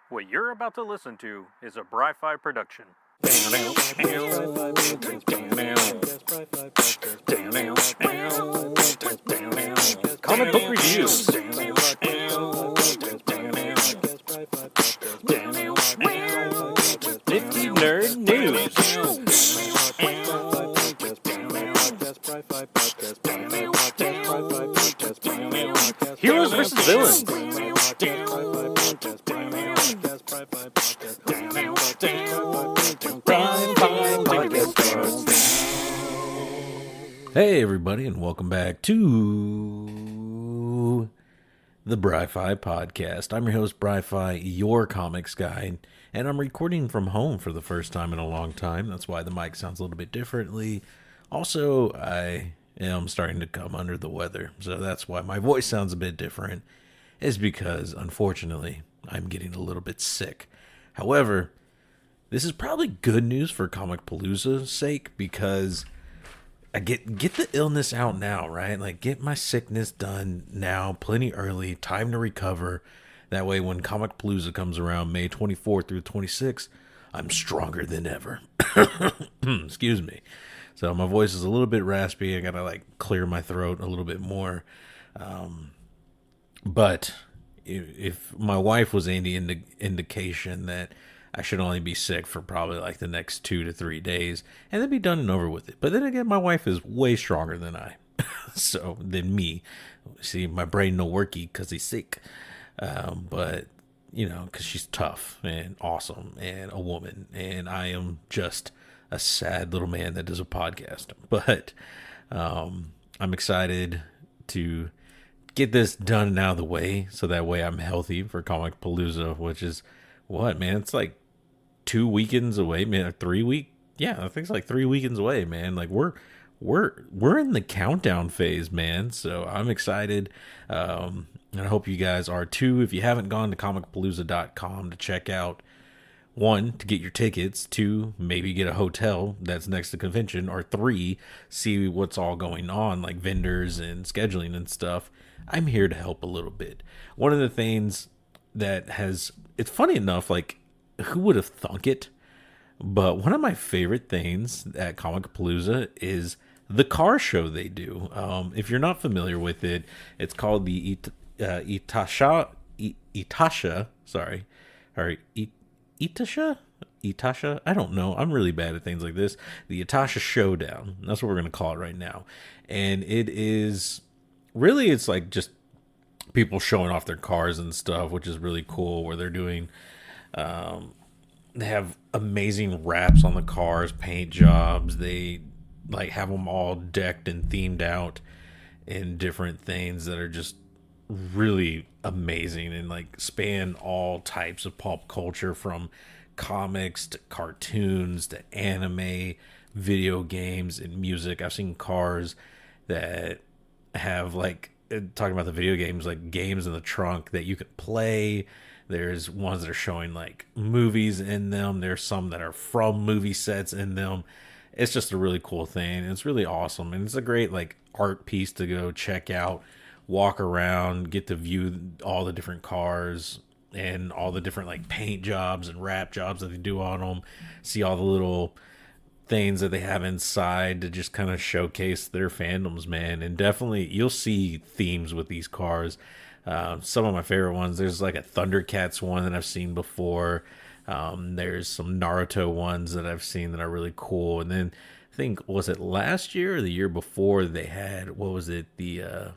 What you're about to listen to is a Bry-Fy production. Comic book reviews. 50 nerd news. Heroes versus villains. Hey everybody, and welcome back to the Bry-Fy podcast. I'm your host, Bry-Fy, your comics guy, and I'm recording from home for the first time in a long time. That's why the mic sounds a little bit differently. Also, I am starting to come under the weather, so that's why my voice sounds a bit different, is because, unfortunately, I'm getting a little bit sick. However, this is probably good news for Comicpalooza's sake, because I get the illness out now, right? Like, get my sickness done now, plenty early, time to recover. That way, when Comicpalooza comes around May 24th through 26th, I'm stronger than ever. Excuse me. So my voice is a little bit raspy. I gotta like clear my throat a little bit more. But if my wife was any indication that I should only be sick for probably like the next 2 to 3 days, and then be done and over with it. But then again, my wife is way stronger than I, than me. See, my brain no worky because he's sick. But you know, because she's tough and awesome and a woman, and I am just a sad little man that does a podcast. But I'm excited to get this done and out of the way, so that way I'm healthy for Comicpalooza, which is what, man? It's like 2 weekends away, man. 3 week, yeah, I think it's like 3 weekends away, man. Like we're in the countdown phase, man. So I'm excited, and I hope you guys are too. If you haven't gone to comicpalooza.com to check out, 1, to get your tickets, 2, maybe get a hotel that's next to convention, or 3, see what's all going on, like vendors and scheduling and stuff. I'm here to help a little bit. One of the things that it's funny enough, like, who would have thunk it? But one of my favorite things at Comicpalooza is the car show they do. If you're not familiar with it, it's called the Itasha, I don't know. I'm really bad at things like this. The Itasha Showdown. That's what we're going to call it right now. And it is really, it's like just people showing off their cars and stuff, which is really cool, where they're doing, they have amazing wraps on the cars, paint jobs. They like have them all decked and themed out in different things that are just really amazing and like span all types of pop culture, from comics to cartoons to anime, video games, and music. I've seen cars that have, like, talking about the video games, like games in the trunk that you could play. There's ones that are showing like movies in them. There's some that are from movie sets in them. It's just a really cool thing. It's really awesome. And it's a great like art piece to go check out, walk around, get to view all the different cars and all the different like paint jobs and wrap jobs that they do on them. See all the little things that they have inside to just kind of showcase their fandoms, man. And definitely you'll see themes with these cars. Some of my favorite ones, there's like a Thundercats one that I've seen before. There's some Naruto ones that I've seen that are really cool. And then I think, was it last year or the year before, they had, what was it, the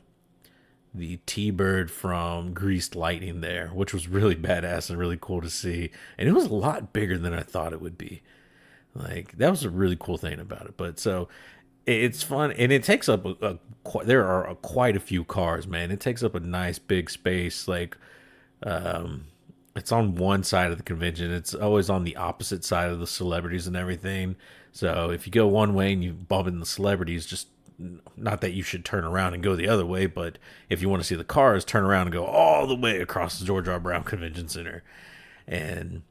T-Bird from Greased Lightning there, which was really badass and really cool to see. And it was a lot bigger than I thought it would be. Like, that was a really cool thing about it. But so it's fun, and it takes up there are quite a few cars, man. It takes up a nice big space. Like, it's on one side of the convention. It's always on the opposite side of the celebrities and everything. So if you go one way and you bump into the celebrities, just, not that you should turn around and go the other way, but if you want to see the cars, turn around and go all the way across the George R. Brown Convention Center. And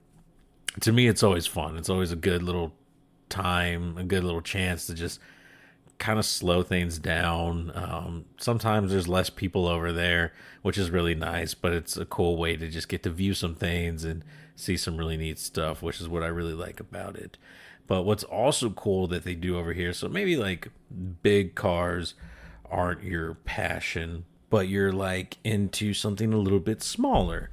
to me, it's always fun. It's always a good little time, a good little chance to just kind of slow things down. Sometimes there's less people over there, which is really nice, but it's a cool way to just get to view some things and see some really neat stuff, which is what I really like about it. But what's also cool that they do over here, so maybe like big cars aren't your passion, but you're like into something a little bit smaller.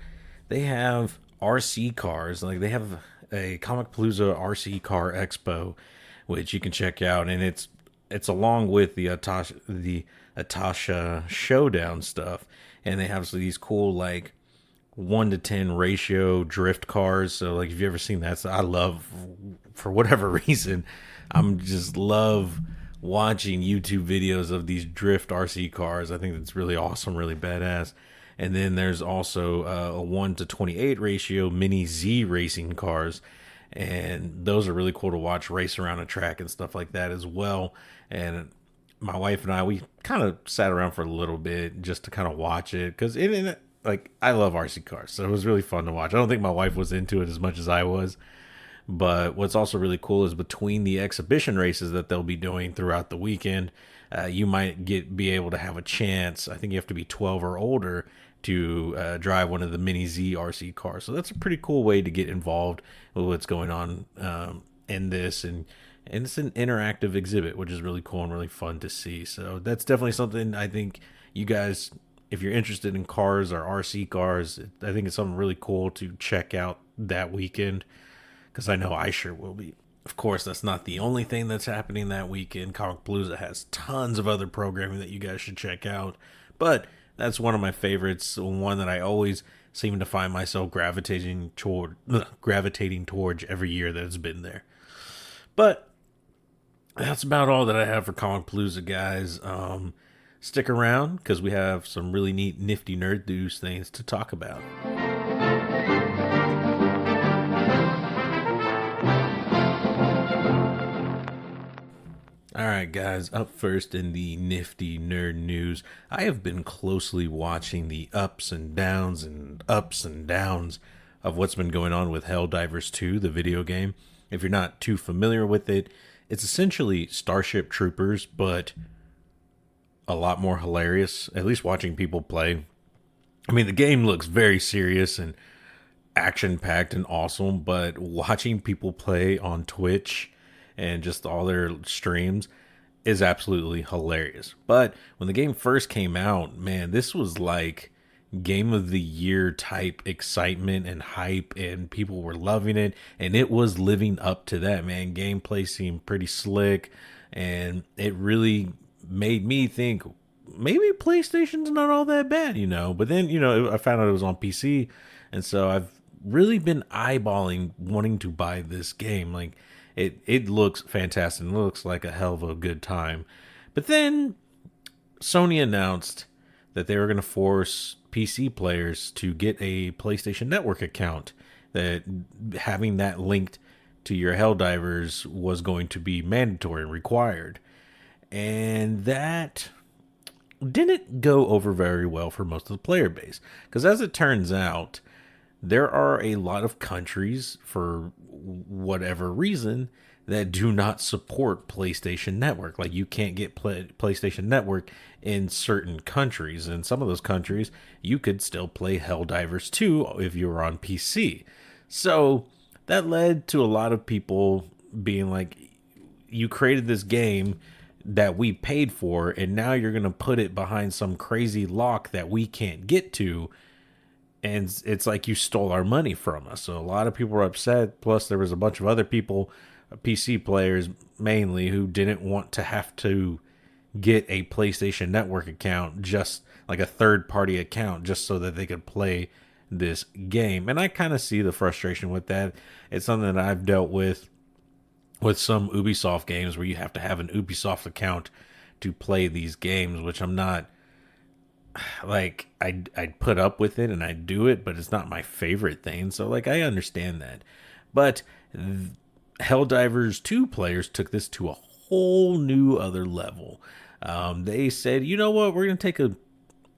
They have RC cars, like they have a Comicpalooza RC Car Expo, which you can check out, and it's along with the Itasha Showdown stuff, and they have these cool like 1-to-10 ratio drift cars. So like if you ever seen that, so I love, for whatever reason, I'm just love watching YouTube videos of these drift RC cars. I think that's really awesome, really badass. And then there's also a 1-to-28 ratio mini Z racing cars, and those are really cool to watch race around a track and stuff like that as well. And my wife and I, we kind of sat around for a little bit just to kind of watch it, because like I love RC cars, so it was really fun to watch. I don't think my wife was into it as much as I was. But what's also really cool is between the exhibition races that they'll be doing throughout the weekend, you might be able to have a chance. I think you have to be 12 or older to drive one of the Mini Z RC cars. So that's a pretty cool way to get involved with what's going on in this. And it's an interactive exhibit, which is really cool and really fun to see. So that's definitely something I think you guys, if you're interested in cars or RC cars, I think it's something really cool to check out that weekend, because I know I sure will be. Of course, that's not the only thing that's happening that weekend. Comicpalooza has tons of other programming that you guys should check out, but that's one of my favorites, one that I always seem to find myself gravitating towards every year that it's been there. But that's about all that I have for Comicpalooza, guys. Stick around, because we have some really neat, nifty nerd news things to talk about. All right, guys, up first in the nifty nerd news, I have been closely watching the ups and downs of what's been going on with Helldivers 2, the video game. If you're not too familiar with it, it's essentially Starship Troopers, but a lot more hilarious, at least watching people play. I mean, the game looks very serious and action-packed and awesome, but watching people play on Twitch and just all their streams is absolutely hilarious. But when the game first came out, man, this was like game of the year type excitement and hype, and people were loving it, and it was living up to that, man. Gameplay seemed pretty slick, and it really made me think maybe PlayStation's not all that bad, But then, I found out it was on PC, and so I've really been eyeballing wanting to buy this game. Like, it looks fantastic. It looks like a hell of a good time. But then Sony announced that they were going to force PC players to get a PlayStation Network account, that having that linked to your Helldivers was going to be mandatory and required. And that didn't go over very well for most of the player base, because as it turns out, there are a lot of countries, for whatever reason, that do not support PlayStation Network. Like, you can't get PlayStation Network in certain countries. And some of those countries, you could still play Helldivers 2 if you were on PC. So that led to a lot of people being like, you created this game that we paid for, and now you're going to put it behind some crazy lock that we can't get to. And it's like you stole our money from us. So a lot of people were upset. Plus, there was a bunch of other people, PC players mainly, who didn't want to have to get a PlayStation Network account, just like a third-party account, just so that they could play this game. And I kind of see the frustration with that. It's something that I've dealt with some Ubisoft games, where you have to have an Ubisoft account to play these games, which I'm not... Like, I'd put up with it and I'd do it, but it's not my favorite thing. So, like, I understand that. But Helldivers 2 players took this to a whole new other level. They said, you know what, we're going to take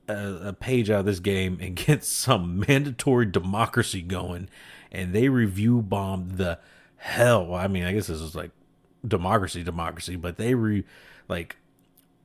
a page out of this game and get some mandatory democracy going. And they review bombed the hell. I mean, I guess this was like democracy, but they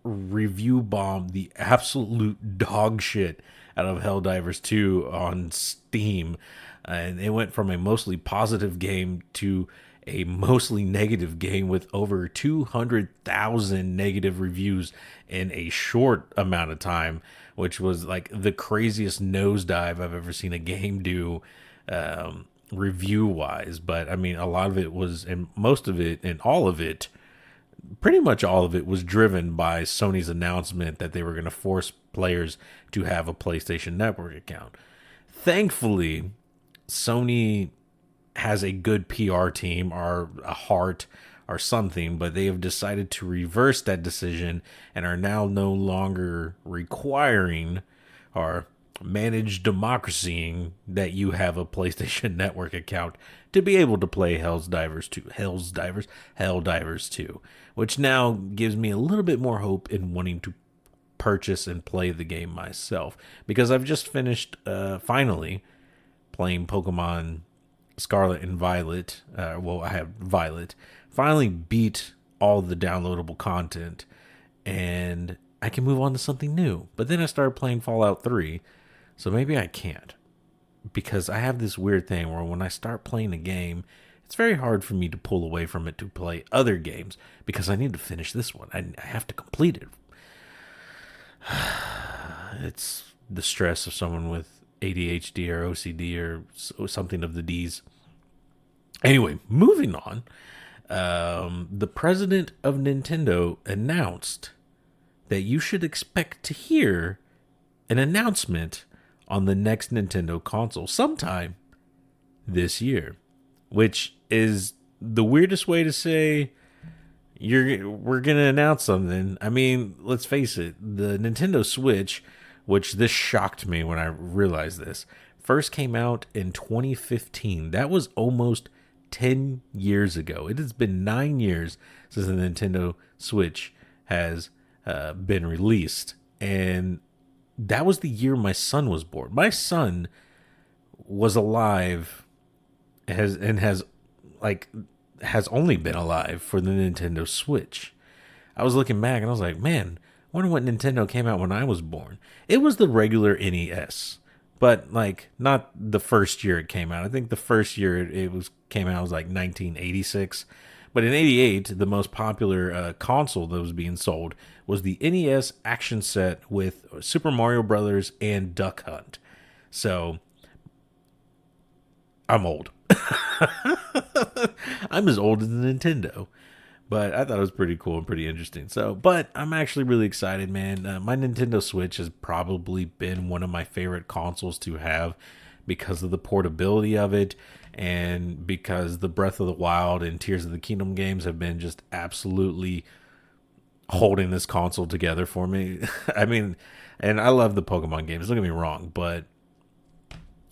review bombed the absolute dog shit out of Helldivers 2 on Steam. And it went from a mostly positive game to a mostly negative game with over 200,000 negative reviews in a short amount of time, which was like the craziest nosedive I've ever seen a game do review wise. But I mean, a lot of it was, and most of it, and all of it, pretty much all of it was driven by Sony's announcement that they were going to force players to have a PlayStation Network account. Thankfully, Sony has a good PR team or a heart or something, but they have decided to reverse that decision and are now no longer requiring or managed democracying that you have a PlayStation Network account to be able to play Helldivers 2, which now gives me a little bit more hope in wanting to purchase and play the game myself, because I've just finished finally playing Pokemon Scarlet and Violet. I have Violet. Finally beat all the downloadable content, and I can move on to something new. But then I started playing Fallout 3, so maybe I can't, because I have this weird thing where when I start playing a game, it's very hard for me to pull away from it to play other games, because I need to finish this one. I have to complete it. It's the stress of someone with ADHD or OCD or something of the D's. Anyway, moving on. The president of Nintendo announced that you should expect to hear an announcement on the next Nintendo console sometime this year, which is the weirdest way to say we're going to announce something. I mean, let's face it, the Nintendo Switch, which this shocked me when I realized this, first came out in 2015. That was almost 10 years ago. It has been 9 years since the Nintendo Switch has been released. And that was the year my son was born. My son was alive has only been alive for the Nintendo Switch. I was looking back and I was like, man, I wonder what Nintendo came out when I was born. It was the regular NES, but like not the first year it came out. I think the first year it came out was like 1986. But in 88, the most popular console that was being sold was the NES action set with Super Mario Brothers and Duck Hunt. So I'm old. I'm as old as Nintendo. But I thought it was pretty cool and pretty interesting. But I'm actually really excited, man. My Nintendo Switch has probably been one of my favorite consoles to have because of the portability of it, and because the Breath of the Wild and Tears of the Kingdom games have been just absolutely holding this console together for me. I mean, and I love the Pokemon games, don't get me wrong, but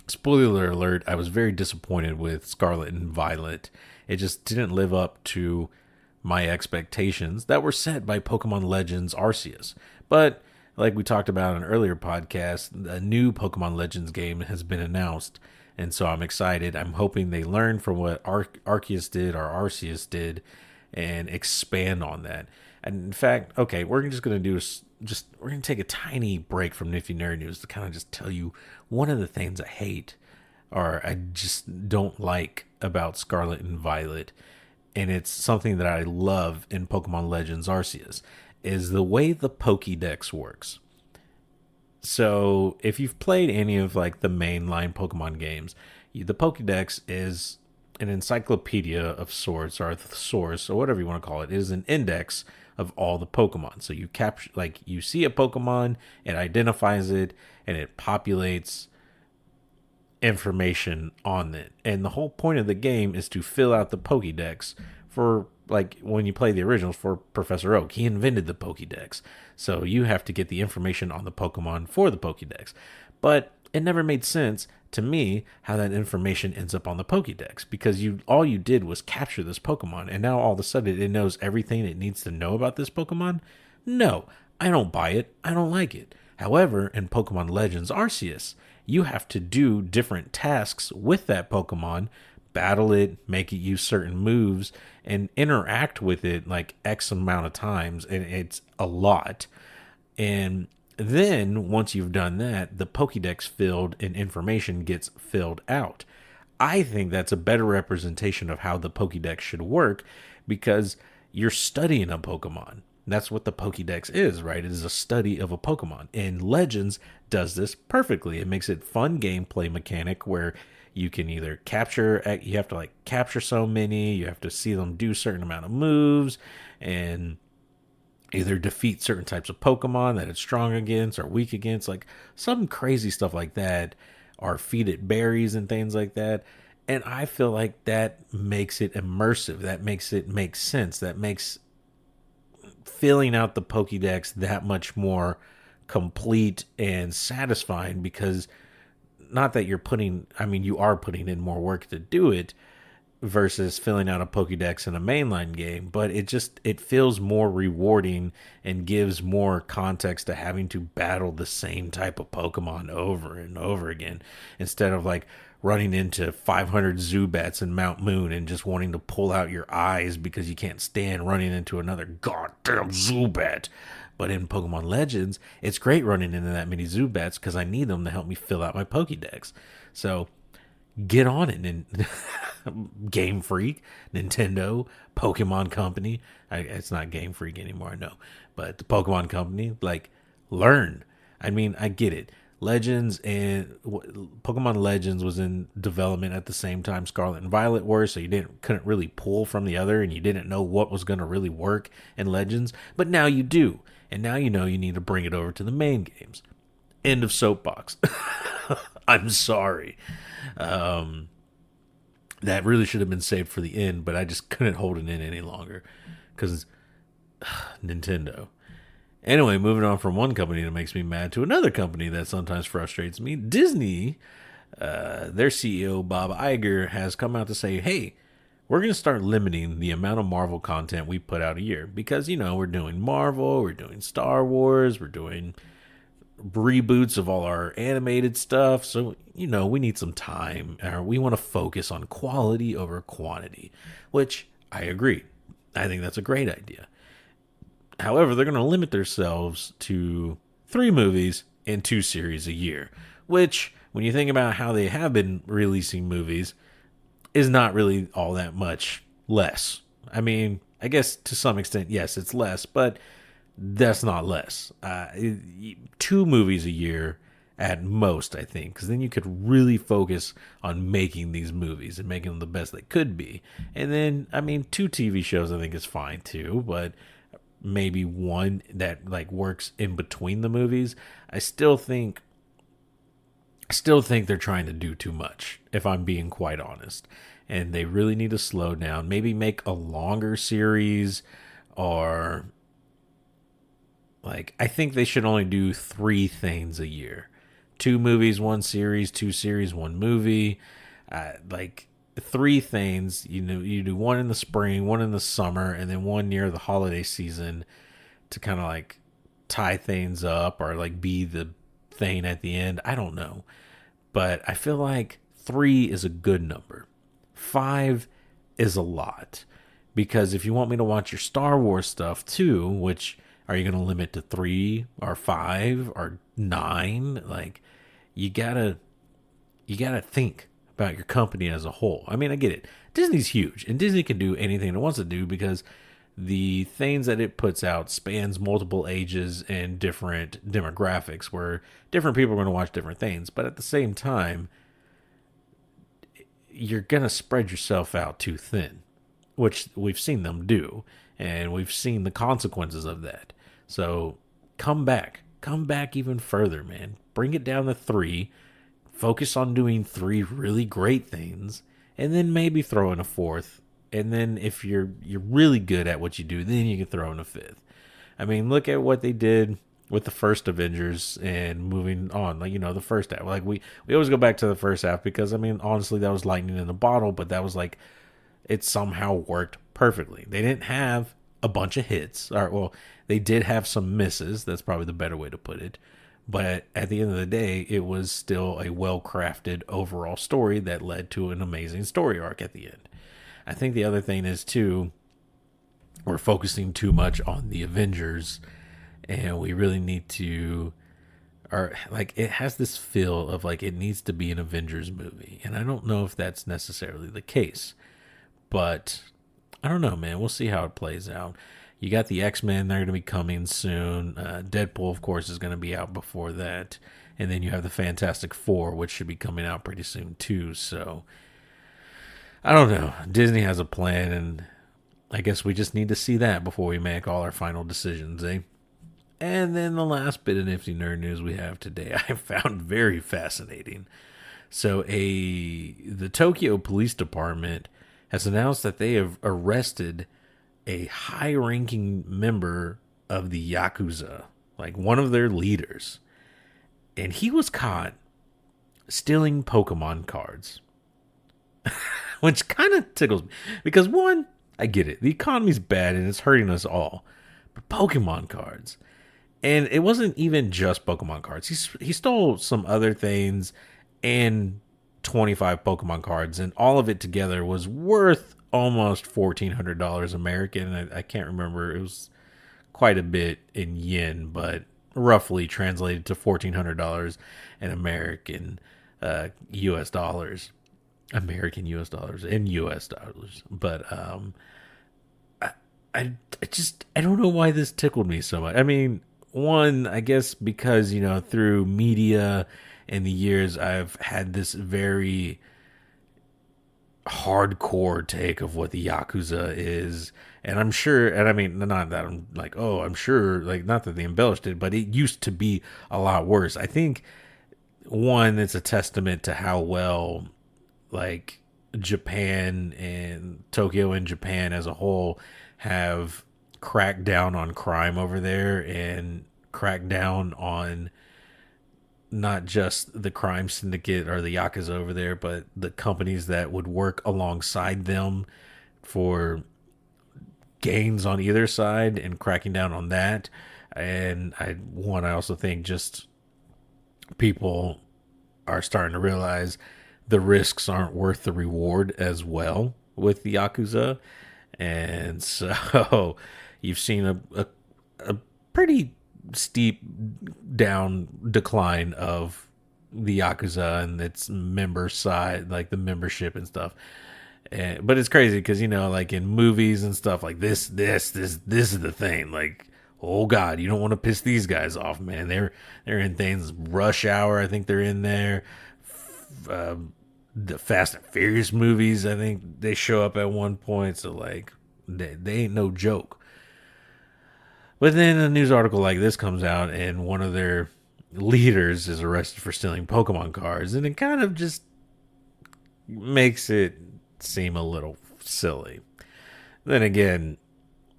spoiler alert, I was very disappointed with Scarlet and Violet. It just didn't live up to my expectations that were set by Pokemon Legends Arceus. But like we talked about in an earlier podcast, a new Pokemon Legends game has been announced, and so I'm excited. I'm hoping they learn from what Arceus did or Arceus did and expand on that. And in fact, okay, we're just going to do we're going to take a tiny break from Nifty Nerd News to kind of just tell you one of the things I hate or I just don't like about Scarlet and Violet. And it's something that I love in Pokemon Legends Arceus, is the way the Pokédex works. So if you've played any of like the mainline Pokemon games, the Pokédex is an encyclopedia of sorts, or a source, or whatever you want to call it. It is an index of all the Pokemon. So you capture, like, you see a Pokemon, it identifies it, and it populates information on it. And the whole point of the game is to fill out the Pokédex for, like, when you play the originals for Professor Oak. He invented the Pokédex. So you have to get the information on the Pokemon for the Pokédex. But it never made sense to me how that information ends up on the Pokédex, because all you did was capture this Pokemon, and now all of a sudden it knows everything it needs to know about this Pokemon. No, I don't buy it. I don't like it. However, in Pokemon Legends Arceus, you have to do different tasks with that Pokemon battle it, make it use certain moves, and interact with it like X amount of times, and it's a lot. And then once you've done that, the Pokédex filled and information gets filled out. I think that's a better representation of how the Pokédex should work, because you're studying a Pokemon. That's what the Pokédex is, right? It is a study of a Pokemon. And Legends does this perfectly. It makes it fun gameplay mechanic where you can either you have to like capture so many, you have to see them do certain amount of moves, and either defeat certain types of Pokemon that it's strong against or weak against, like some crazy stuff like that, or feed it berries and things like that. And I feel like that makes it immersive. That makes it make sense. That makes filling out the Pokédex that much more complete and satisfying, because not that you are putting in more work to do it versus filling out a Pokédex in a mainline game, but it feels more rewarding and gives more context to having to battle the same type of Pokemon over and over again, instead of like running into 500 Zubats in Mount Moon and just wanting to pull out your eyes because you can't stand running into another goddamn Zubat. But in Pokemon Legends, it's great running into that many Zubats because I need them to help me fill out my Pokédex. So get on it, and Game Freak, Nintendo, Pokemon Company. It's not Game Freak anymore, I know. But the Pokemon Company, like, learn. I mean, I get it. Legends and Pokemon Legends was in development at the same time Scarlet and Violet were, so you couldn't really pull from the other, and you didn't know what was going to really work in Legends. But now you do, and now you know you need to bring it over to the main games. End of soapbox. I'm sorry. That really should have been saved for the end, but I just couldn't hold it in any longer because Nintendo. Anyway, moving on from one company that makes me mad to another company that sometimes frustrates me. Disney, their CEO, Bob Iger, has come out to say, hey, we're going to start limiting the amount of Marvel content we put out a year. Because, we're doing Marvel, we're doing Star Wars, we're doing reboots of all our animated stuff. So, we need some time. We want to focus on quality over quantity, which I agree. I think that's a great idea. However, they're going to limit themselves to 3 movies and 2 series a year, which, when you think about how they have been releasing movies, is not really all that much less. I mean, I guess to some extent, yes, it's less, but that's not less. 2 movies a year at most, I think, because then you could really focus on making these movies and making them the best they could be. And then, 2 TV shows I think is fine too, but maybe 1 that like works in between the movies. I still think they're trying to do too much, if I'm being quite honest. And they really need to slow down. Maybe make a longer series, or I think they should only do 3 things a year. 2 movies, 1 series, 2 series, 1 movie. 3 things, you do 1 in the spring, 1 in the summer, and then 1 near the holiday season to kind of tie things up, or be the thing at the end. I don't know. But I feel like 3 is a good number. 5 is a lot. Because if you want me to watch your Star Wars stuff too, which are you going to limit to 3 or 5 or 9? You gotta think about your company as a whole. I get it. Disney's huge, and Disney can do anything it wants to do because the things that it puts out spans multiple ages and different demographics, where different people are going to watch different things. But at the same time, you're going to spread yourself out too thin, which we've seen them do, and we've seen the consequences of that. So come back even further, man. Bring it down to 3. Focus on doing 3 really great things, and then maybe throw in a 4th. And then if you're really good at what you do, then you can throw in a 5th. Look at what they did with the first Avengers and moving on. The first half. We always go back to the first half because, honestly, that was lightning in a bottle, but that was it somehow worked perfectly. They didn't have a bunch of hits. They did have some misses. That's probably the better way to put it. But at the end of the day, it was still a well-crafted overall story that led to an amazing story arc at the end. I think the other thing is too, we're focusing too much on the Avengers, and we really need to, or like, it has this feel of like it needs to be an Avengers movie, and I don't know if that's necessarily the case, but I don't know, man. We'll see how it plays out. You got the X-Men, they're going to be coming soon. Deadpool, of course, is going to be out before that. And then you have the Fantastic Four, which should be coming out pretty soon, too. So, I don't know. Disney has a plan, and I guess we just need to see that before we make all our final decisions, eh? And then the last bit of nifty nerd news we have today, I found very fascinating. So, the Tokyo Police Department has announced that they have arrested a high-ranking member of the Yakuza, like one of their leaders. And he was caught stealing Pokemon cards. Which kind of tickles me. Because one, I get it. The economy's bad and it's hurting us all. But Pokemon cards. And it wasn't even just Pokemon cards. He stole some other things and 25 Pokemon cards. And all of it together was worth almost $1,400 American. I can't remember. It was quite a bit in yen, but roughly translated to $1,400 in American U.S. dollars. American U.S. dollars and U.S. dollars. But I don't know why this tickled me so much. I mean, one, I guess because, through media and the years, I've had this very hardcore take of what the Yakuza is, and I'm sure, and I mean, not that I'm like, oh, I'm sure, like, not that they embellished it, but it used to be a lot worse. I think, one, it's a testament to how well, like, Japan and Tokyo and Japan as a whole have cracked down on crime over there and cracked down on not just the crime syndicate or the Yakuza over there, but the companies that would work alongside them for gains on either side and cracking down on that. And I also think just people are starting to realize the risks aren't worth the reward as well with the Yakuza. And so you've seen a pretty steep decline of the Yakuza and its member side, like the membership and stuff. But it's crazy because, like in movies and stuff like this is the thing. Like, oh God, you don't want to piss these guys off, man. They're in things. Rush Hour, I think they're in there. The Fast and Furious movies, I think they show up at one point. So like, they ain't no joke. But then a news article like this comes out and one of their leaders is arrested for stealing Pokemon cards. And it kind of just makes it seem a little silly. Then again,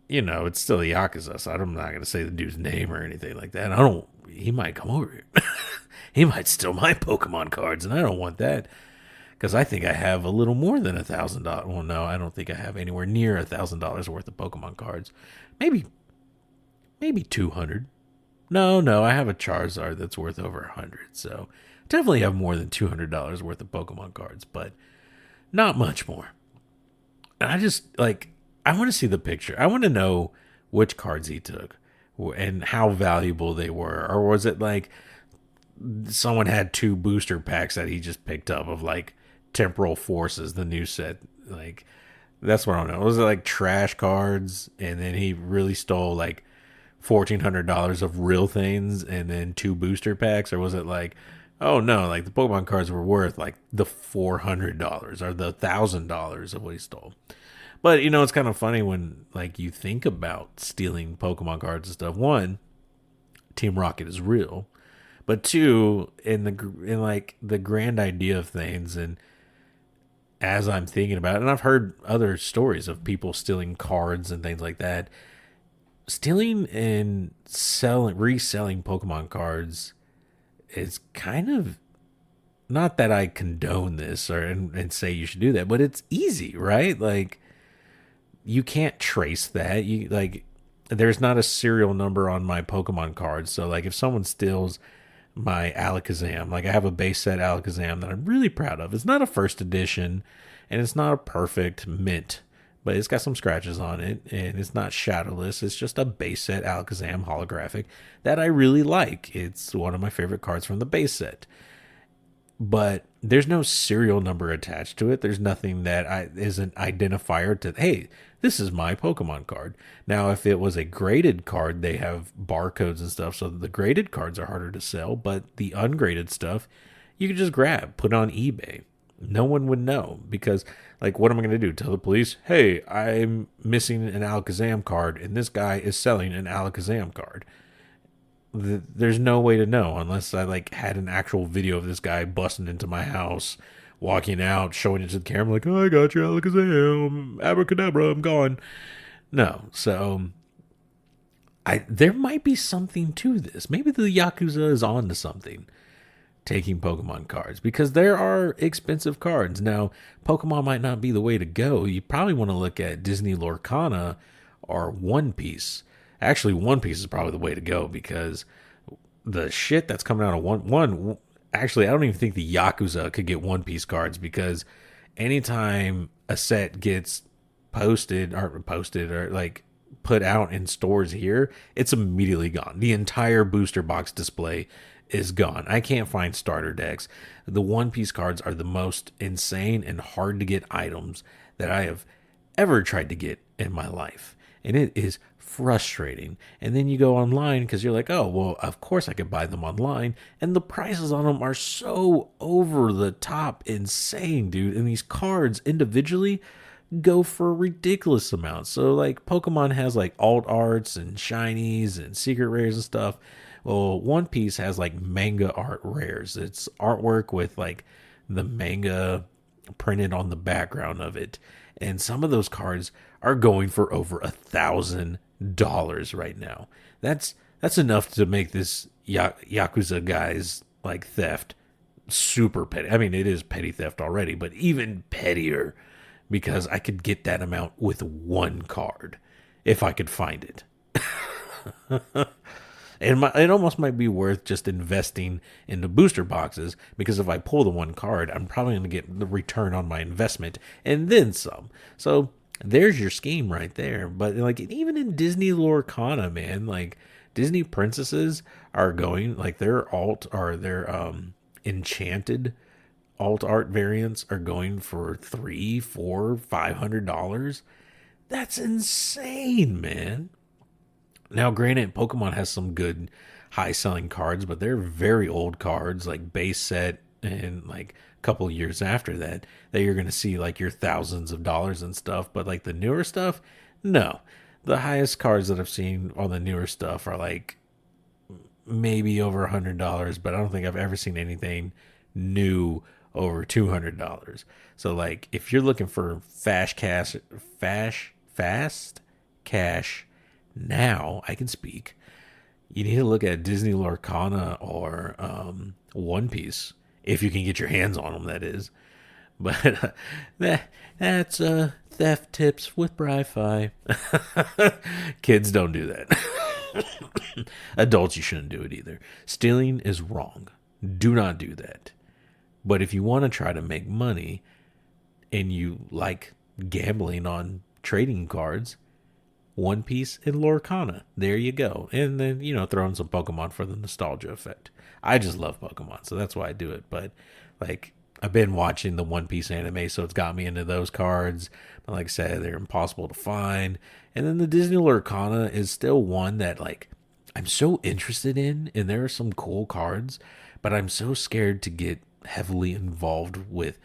it's still the Yakuza, so I'm not going to say the dude's name or anything like that. He might come over here. He might steal my Pokemon cards, and I don't want that. Because I think I have a little more than $1,000. Well, no, I don't think I have anywhere near $1,000 worth of Pokemon cards. Maybe 200. No, I have a Charizard that's worth over 100. So definitely have more than $200 worth of Pokemon cards, but not much more. And I just I want to see the picture. I want to know which cards he took and how valuable they were. Or was it like someone had 2 booster packs that he just picked up of like Temporal Forces, the new set? Like, that's what I don't know. Was it like trash cards and then he really stole like $1,400 of real things and then 2 booster packs? Or was it like, oh no, like the Pokemon cards were worth like the $400 or the $1,000 of what he stole? But it's kind of funny when like you think about stealing Pokemon cards and stuff. One, Team Rocket is real, but two, in the grand idea of things, and as I'm thinking about it, and I've heard other stories of people stealing cards and things like that. Stealing and reselling Pokemon cards is kind of, not that I condone this and say you should do that, but it's easy, right? Like, you can't trace that. There's not a serial number on my Pokemon cards. So like if someone steals my Alakazam. Like, I have a base set Alakazam that I'm really proud of. It's not a first edition, and it's not a perfect mint, but it's got some scratches on it, and it's not shadowless. It's just a base set Alakazam holographic that I really like. It's one of my favorite cards from the base set. But there's no serial number attached to it. There's nothing that is an identifier to, hey, this is my Pokemon card. Now, if it was a graded card, they have barcodes and stuff, so the graded cards are harder to sell, but the ungraded stuff, you could just grab, put on eBay. No one would know, because, like, what am I going to do? Tell the police, hey, I'm missing an Alakazam card, and this guy is selling an Alakazam card. There's no way to know unless I like had an actual video of this guy busting into my house, walking out, showing it to the camera, like, oh, I got your Alakazam, abracadabra, I'm gone. No, so there might be something to this. Maybe the Yakuza is on to something, taking Pokemon cards, because there are expensive cards. Now, Pokemon might not be the way to go. You probably want to look at Disney Lorcana or One Piece. Actually, One Piece is probably the way to go, because the shit that's coming out of actually, I don't even think the Yakuza could get One Piece cards, because anytime a set gets posted or like put out in stores here, it's immediately gone. The entire booster box display is gone. I can't find starter decks. The One Piece cards are the most insane and hard to get items that I have ever tried to get in my life. And it is frustrating. And then you go online because you're like, oh, well, of course I could buy them online. And the prices on them are so over the top insane, dude. And these cards individually go for ridiculous amounts. So, like, Pokemon has like alt arts and shinies and secret rares and stuff. Well, One Piece has like manga art rares. It's artwork with like the manga printed on the background of it. And some of those cards are going for over $1,000 right now. That's enough to make this Yakuza guy's like theft super petty. I mean, it is petty theft already, but even pettier, because I could get that amount with one card if I could find it. And it almost might be worth just investing in the booster boxes, because if I pull the one card, I'm probably going to get the return on my investment and then some. So there's your scheme right there. But like, even in Disney Lorcana, man, like Disney princesses are going, like their enchanted alt art variants are going for $300, $400, $500. That's insane, man. Now, granted, Pokemon has some good high-selling cards, but they're very old cards, like base set, and like a couple of years after that you're going to see like your thousands of dollars and stuff. But like the newer stuff, no. The highest cards that I've seen on the newer stuff are like maybe over $100, but I don't think I've ever seen anything new over $200. So like, if you're looking for fast cash now, I can speak, you need to look at Disney Lorcana or One Piece, if you can get your hands on them, that is. But that's theft tips with Bry-Fy. Kids, don't do that. Adults, you shouldn't do it either. Stealing is wrong. Do not do that. But if you want to try to make money and you like gambling on trading cards, One Piece and Lorcana. There you go. And then, throw in some Pokemon for the nostalgia effect. I just love Pokemon, so that's why I do it. But, like, I've been watching the One Piece anime, so it's got me into those cards. But like I said, they're impossible to find. And then the Disney Lorcana is still one that, like, I'm so interested in, and there are some cool cards, but I'm so scared to get heavily involved with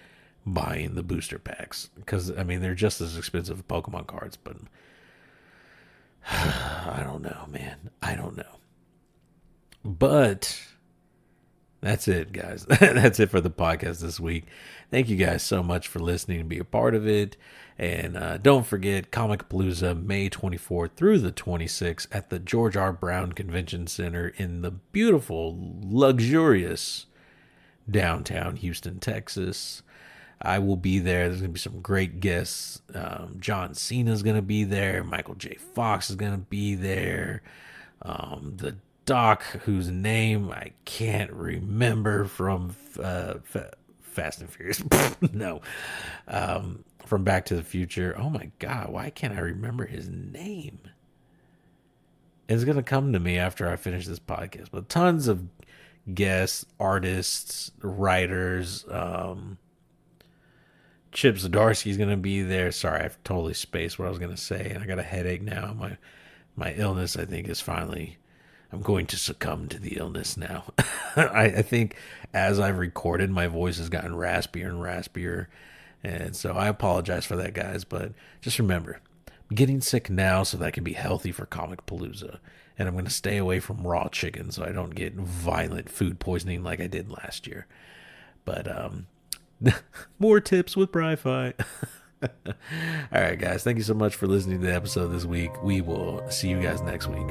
buying the booster packs. Because, I mean, they're just as expensive as Pokemon cards, but I don't know, man. I don't know. But that's it, guys. That's it for the podcast this week. Thank you guys so much for listening and be a part of it. And don't forget, Comicpalooza, May 24th through the 26th at the George R. Brown Convention Center in the beautiful, luxurious downtown Houston, Texas. I will be there. There's going to be some great guests. John Cena's going to be there. Michael J. Fox is going to be there. The Doc, whose name I can't remember from Fast and Furious. No. From Back to the Future. Oh my God, why can't I remember his name? It's going to come to me after I finish this podcast. But tons of guests, artists, writers. Chip Zdarsky's going to be there. Sorry, I've totally spaced what I was going to say. And I got a headache now. My illness, I think, is finally... I'm going to succumb to the illness now. I think as I've recorded, my voice has gotten raspier and raspier. And so I apologize for that, guys. But just remember, I'm getting sick now so that I can be healthy for Comicpalooza. And I'm going to stay away from raw chicken so I don't get violent food poisoning like I did last year. But more tips with Bry-Fy. All right, guys. Thank you so much for listening to the episode this week. We will see you guys next week.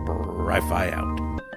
Bry-Fy out.